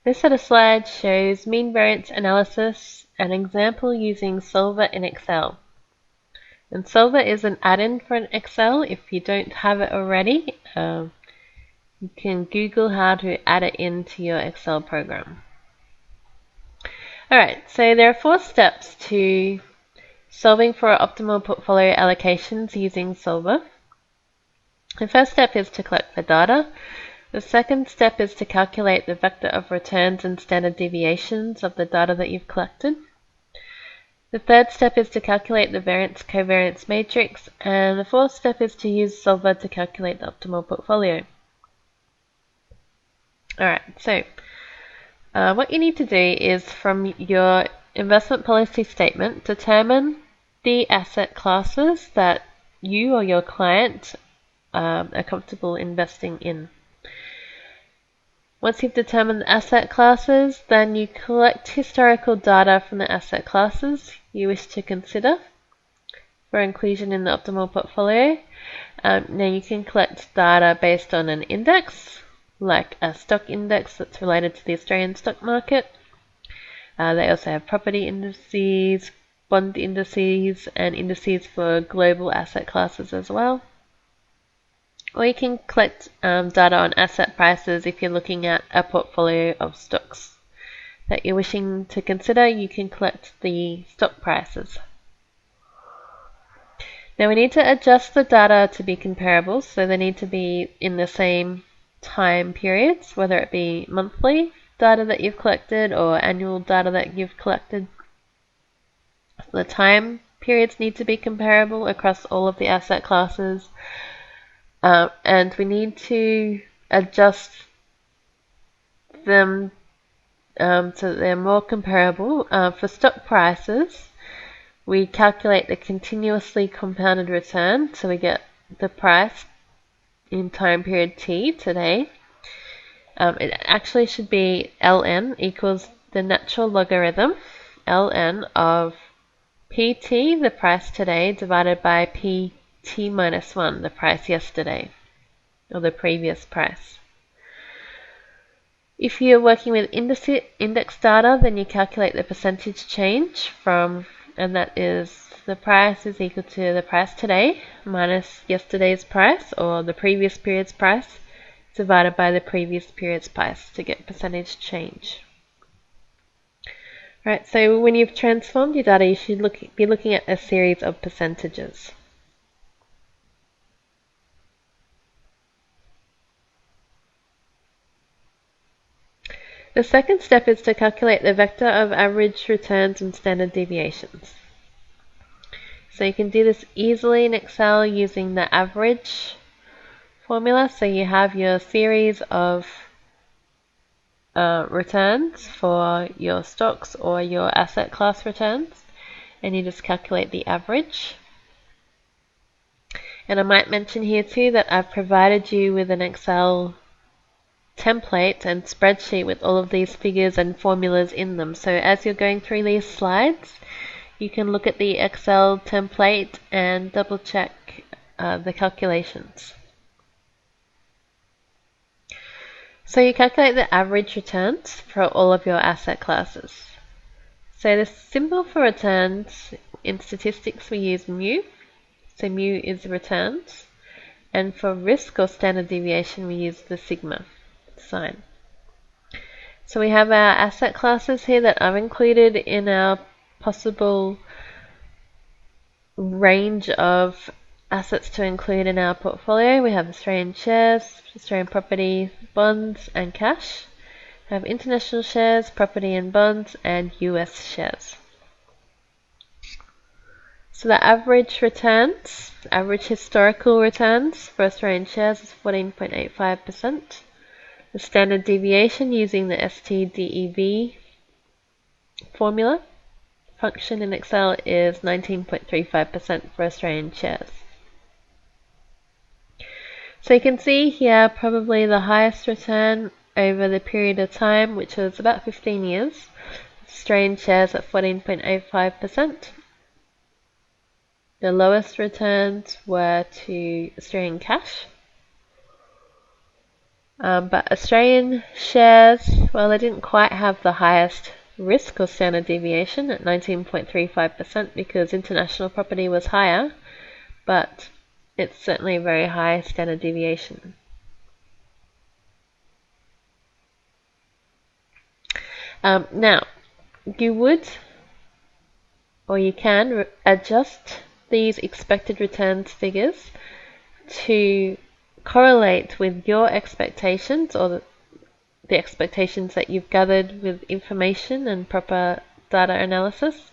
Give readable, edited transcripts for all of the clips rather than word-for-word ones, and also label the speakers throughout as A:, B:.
A: This set of slides shows mean variance analysis, an example using Solver in Excel. And Solver is an add-in for an Excel. If you don't have it already, you can Google how to add it into your Excel program. Alright, so there are 4 steps to solving for optimal portfolio allocations using Solver. The first step is to collect the data. The second step is to calculate the vector of returns and standard deviations of the data that you've collected. The third step is to calculate the variance-covariance matrix, and the fourth step is to use Solver to calculate the optimal portfolio. Alright, so what you need to do is, from your investment policy statement, determine the asset classes that you or your client are comfortable investing in. Once you've determined the asset classes, then you collect historical data from the asset classes you wish to consider for inclusion in the optimal portfolio. Now you can collect data based on an index, like a stock index that's related to the Australian stock market. They also have property indices, bond indices, and indices for global asset classes as well. Or you can collect data on asset prices if you're looking at a portfolio of stocks that you're wishing to consider. You can collect the stock prices. Now we need to adjust the data to be comparable, so they need to be in the same time periods, whether it be monthly data that you've collected or annual data that you've collected. The time periods need to be comparable across all of the asset classes. And we need to adjust them so that they're more comparable. For stock prices, we calculate the continuously compounded return, so we get the price in time period t today. It actually should be ln equals the natural logarithm ln of pt, the price today, divided by pt minus 1, the price yesterday, or the previous price. If you're working with index data, then you calculate the percentage change from, and that is the price is equal to the price today minus yesterday's price, or the previous period's price, divided by the previous period's price to get percentage change. Right, so when you've transformed your data, you should be looking at a series of percentages. The second step is to calculate the vector of average returns and standard deviations. So you can do this easily in Excel using the average formula. So you have your series of returns for your stocks or your asset class returns, and you just calculate the average. And I might mention here too that I've provided you with an Excel template and spreadsheet with all of these figures and formulas in them. So as you're going through these slides, you can look at the Excel template and double check the calculations. So you calculate the average returns for all of your asset classes. So the symbol for returns in statistics we use mu. So mu is returns. And for risk or standard deviation we use the sigma sign. So we have our asset classes here that are included in our possible range of assets to include in our portfolio. We have Australian shares, Australian property, bonds and cash. We have international shares, property and bonds, and US shares. So the average returns, average historical returns for Australian shares is 14.85%. The standard deviation using the STDEV formula function in Excel is 19.35% for Australian shares. So you can see here probably the highest return over the period of time, which was about 15 years. Australian shares at 14.85%. The lowest returns were to Australian cash. But Australian shares, well, they didn't quite have the highest risk or standard deviation at 19.35% because international property was higher, but it's certainly a very high standard deviation. Now, you would or you can adjust these expected returns figures to correlate with your expectations or the expectations that you've gathered with information and proper data analysis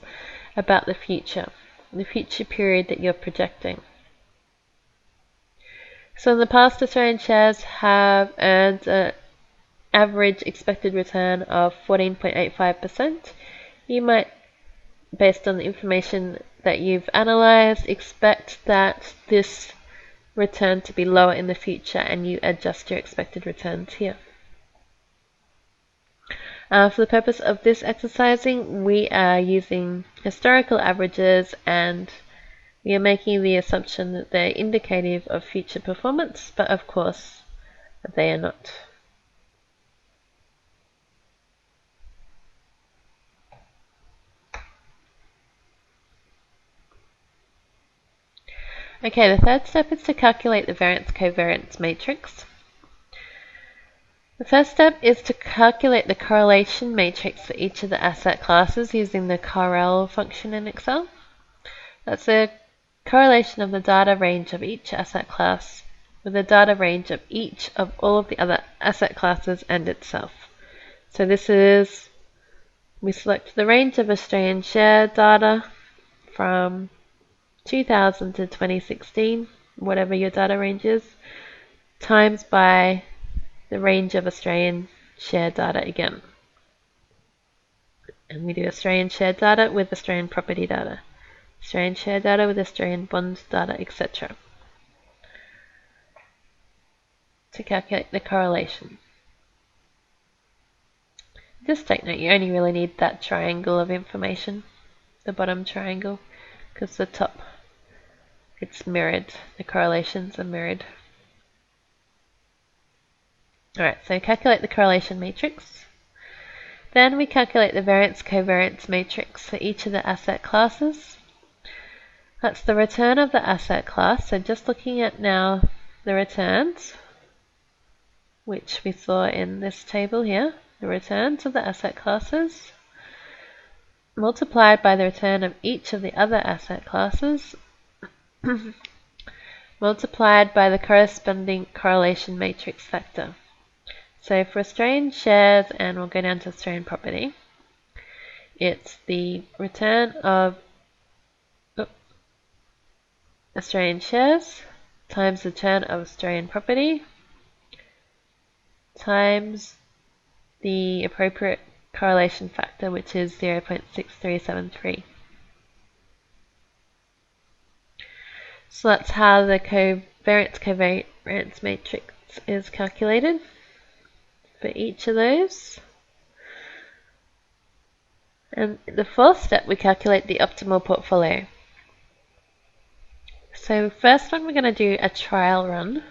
A: about the future period that you're projecting. So in the past, Australian shares have earned an average expected return of 14.85%. You might, based on the information that you've analysed, expect that this return to be lower in the future and you adjust your expected returns here. For the purpose of this exercising, we are using historical averages and we are making the assumption that they're indicative of future performance, but of course they are not. Okay, the third step is to calculate the variance-covariance matrix. The first step is to calculate the correlation matrix for each of the asset classes using the correl function in Excel. That's a correlation of the data range of each asset class with the data range of each of all of the other asset classes and itself. So this is, we select the range of Australian share data from 2000 to 2016, whatever your data range is, times by the range of Australian share data again. And we do Australian share data with Australian property data, Australian share data with Australian bond data, etc. to calculate the correlation. Just take note, you only really need that triangle of information, the bottom triangle, because the top, it's mirrored, the correlations are mirrored. Alright, so calculate the correlation matrix. Then we calculate the variance-covariance matrix for each of the asset classes. That's the return of the asset class, so just looking at now the returns, which we saw in this table here, the returns of the asset classes, multiplied by the return of each of the other asset classes, multiplied by the corresponding correlation matrix factor. So for Australian shares, and we'll go down to Australian property, it's the return of Australian shares times the return of Australian property times the appropriate correlation factor, which is 0.6373. So that's how the variance-covariance matrix is calculated for each of those. And the fourth step, we calculate the optimal portfolio. So first one, we're going to do a trial run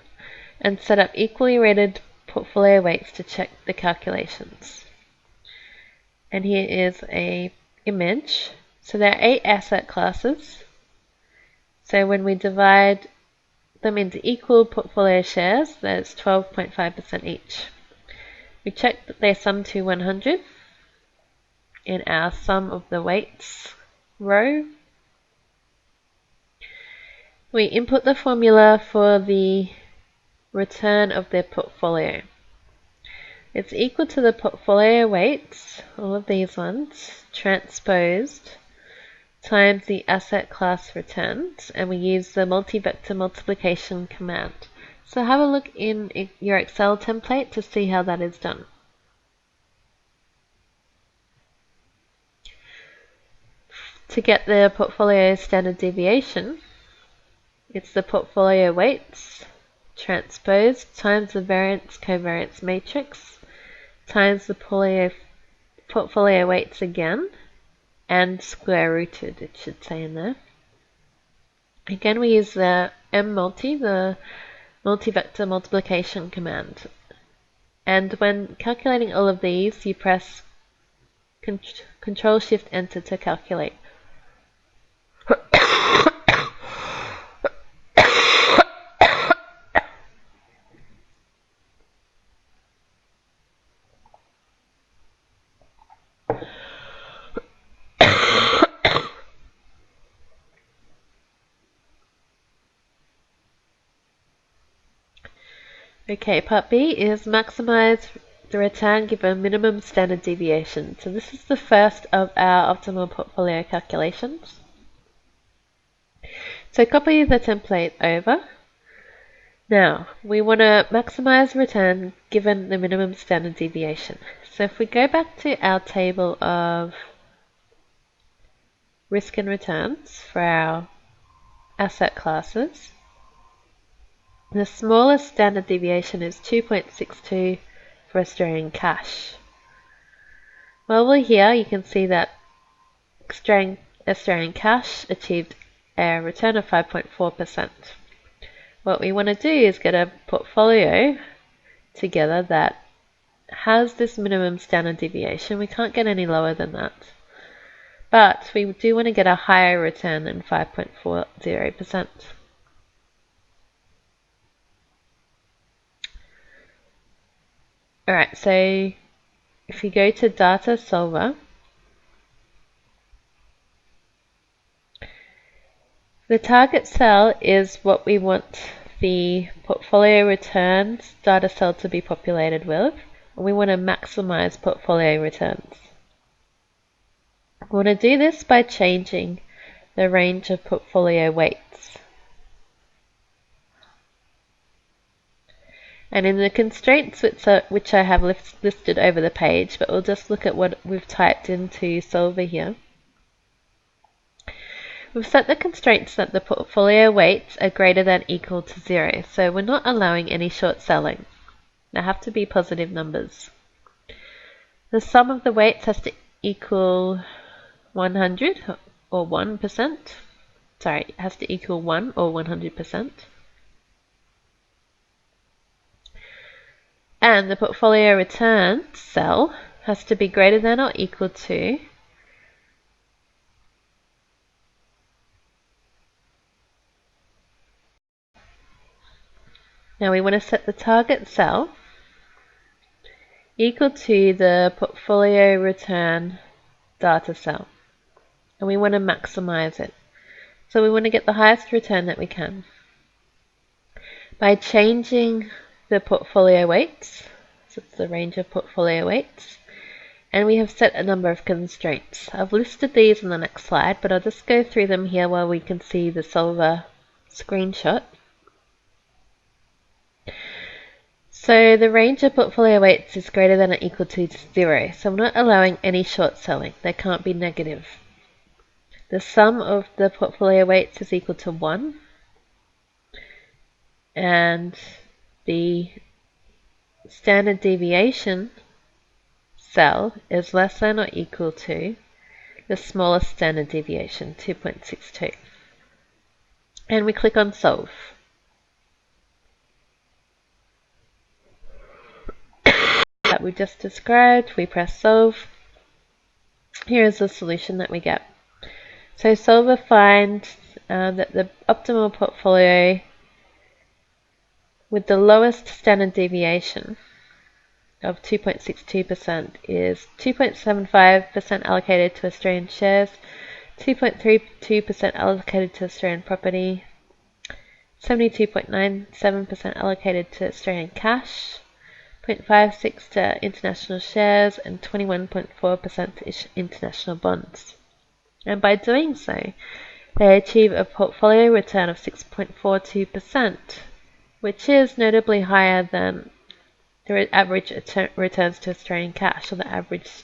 A: and set up equally rated portfolio weights to check the calculations. And here is a image. So there are 8 asset classes. So when we divide them into equal portfolio shares, that's 12.5% each. We check that they sum to 100 in our sum of the weights row. We input the formula for the return of their portfolio. It's equal to the portfolio weights, all of these ones, transposed, times the asset class returns, and we use the multi-vector multiplication command. So have a look in your Excel template to see how that is done. To get the portfolio standard deviation, it's the portfolio weights transposed times the variance-covariance matrix times the portfolio weights again, and square rooted, it should say in there. Again, we use the the multi-vector multiplication command. And when calculating all of these, you press Control Shift Enter to calculate. Okay, part B is maximize the return given minimum standard deviation. So this is the first of our optimal portfolio calculations. So copy the template over. Now, we want to maximize return given the minimum standard deviation. So if we go back to our table of risk and returns for our asset classes, the smallest standard deviation is 2.62 for Australian cash. While we're here, you can see that Australian cash achieved a return of 5.4%. What we want to do is get a portfolio together that has this minimum standard deviation. We can't get any lower than that. But we do want to get a higher return than 5.40%. Alright, so if you go to Data Solver, the target cell is what we want the portfolio returns data cell to be populated with. We want to maximize portfolio returns. We want to do this by changing the range of portfolio weights. And in the constraints which I have listed over the page, but we'll just look at what we've typed into Solver here. We've set the constraints that the portfolio weights are greater than or equal to 0, so we're not allowing any short selling. They have to be positive numbers. The sum of the weights has to equal 100 or 1%. Sorry, it has to equal 1 or 100%. And the portfolio return cell has to be greater than or equal to Now we want to set the target cell equal to the portfolio return data cell. And we want to maximize it. So we want to get the highest return that we can. By changing the portfolio weights, so it's the range of portfolio weights, and we have set a number of constraints. I've listed these in the next slide, but I'll just go through them here while we can see the Solver screenshot. So the range of portfolio weights is greater than or equal to 0, so I'm not allowing any short selling. They can't be negative. The sum of the portfolio weights is equal to 1, and the standard deviation cell is less than or equal to the smallest standard deviation, 2.62. And we click on Solve. That we just described, we press Solve. Here is the solution that we get. So Solver finds that the optimal portfolio with the lowest standard deviation of 2.62% is 2.75% allocated to Australian shares, 2.32% allocated to Australian property, 72.97% allocated to Australian cash, 0.56% to international shares, and 21.4% to international bonds. And by doing so, they achieve a portfolio return of 6.42%, which is notably higher than the average returns to Australian cash, or the average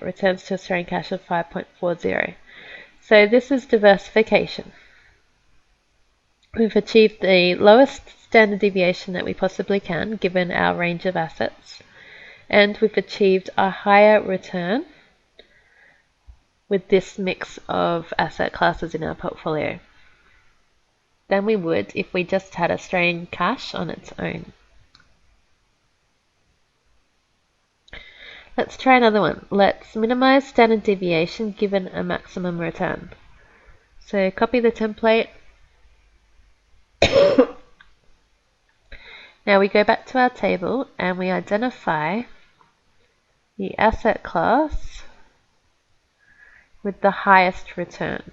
A: returns to Australian cash of 5.40. So this is diversification. We've achieved the lowest standard deviation that we possibly can, given our range of assets, and we've achieved a higher return with this mix of asset classes in our portfolio than we would if we just had Australian cash on its own. Let's try another one. Let's minimize standard deviation given a maximum return. So copy the template. Now we go back to our table and we identify the asset class with the highest return.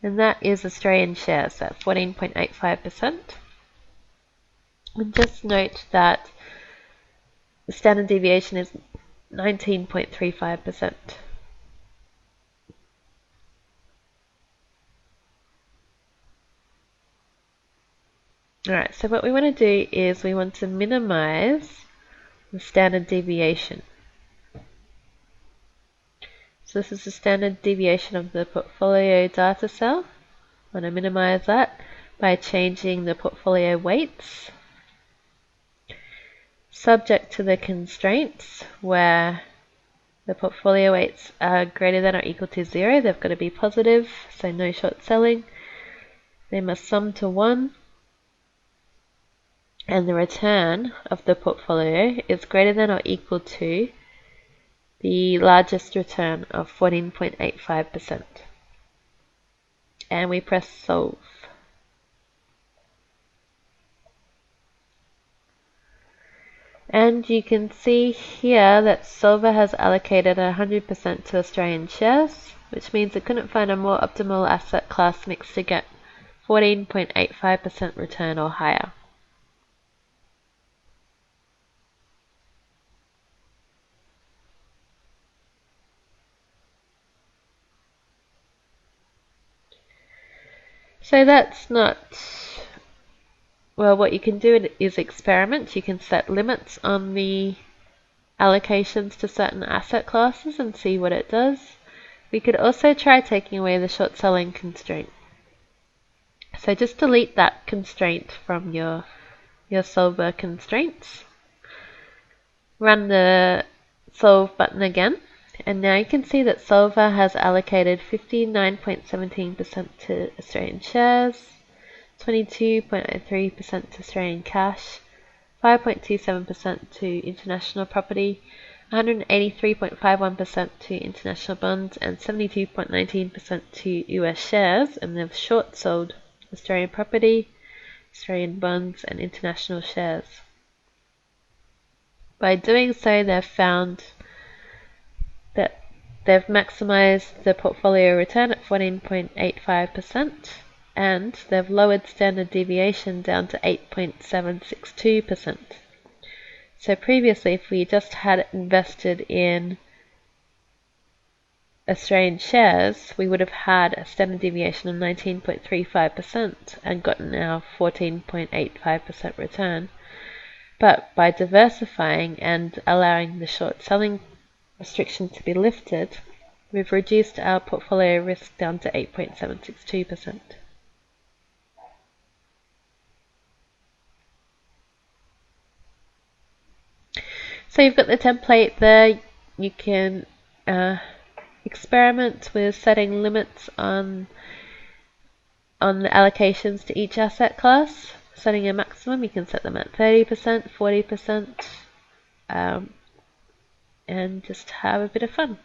A: And that is Australian shares at 14.85%. And just note that the standard deviation is 19.35%. Alright, so what we want to do is we want to minimize the standard deviation. So this is the standard deviation of the portfolio data cell. I want to minimize that by changing the portfolio weights, subject to the constraints where the portfolio weights are greater than or equal to 0. They've got to be positive, so no short selling. They must sum to 1. And the return of the portfolio is greater than or equal to the largest return of 14.85%. And we press solve. And you can see here that Solver has allocated 100% to Australian shares, which means it couldn't find a more optimal asset class mix to get 14.85% return or higher. So that's not, well, what you can do is experiment. You can set limits on the allocations to certain asset classes and see what it does. We could also try taking away the short selling constraint. So just delete that constraint from your solver constraints. Run the solve button again. And now you can see that Solver has allocated 59.17% to Australian shares, 22.03% to Australian cash, 5.27% to international property, 183.51% to international bonds, and 72.19% to US shares, and they've short sold Australian property, Australian bonds, and international shares. By doing so, they've found that they've maximized the portfolio return at 14.85%, and they've lowered standard deviation down to 8.762%. So previously, if we just had invested in Australian shares, we would have had a standard deviation of 19.35% and gotten our 14.85% return. But by diversifying and allowing the short selling restriction to be lifted, we've reduced our portfolio risk down to 8.762%. So you've got the template there. You can experiment with setting limits on the allocations to each asset class. Setting a maximum, you can set them at 30%, 40%, and just have a bit of fun.